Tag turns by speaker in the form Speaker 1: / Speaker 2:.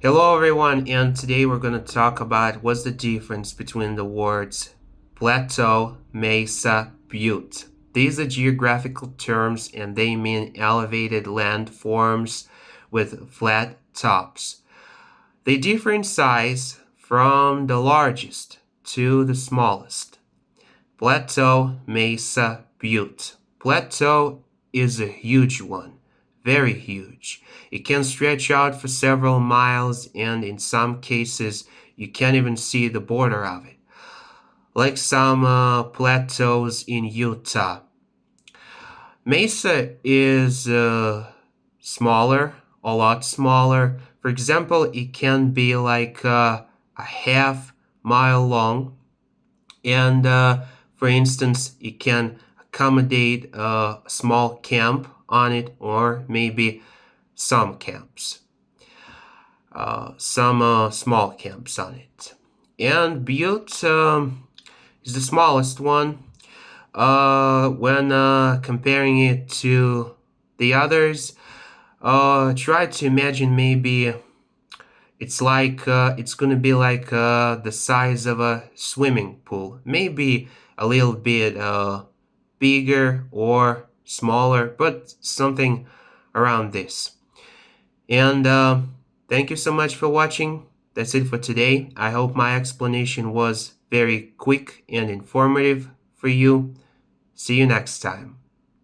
Speaker 1: Hello everyone, and today we're going to talk about what's the difference between the words Plateau, Mesa, Butte. These are geographical terms and they mean elevated landforms with flat tops. They differ in size from the largest to the smallest. Plateau, Mesa, Butte. Plateau is a huge one, very huge. It can stretch out for several miles, and in some cases, you can't even see the border of it, like some plateaus in Utah. Mesa is smaller, a lot smaller. For example, it can be like a half mile long, and for instance, it can accommodate a small camp on it, or maybe some camps, some small camps on it. And Butte is the smallest one. When comparing it to the others, try to imagine maybe it's gonna be like the size of a swimming pool, maybe a little bit bigger or smaller, but something around this. And thank you so much for watching. That's it for today. I hope my explanation was very quick and informative for you. See you next time.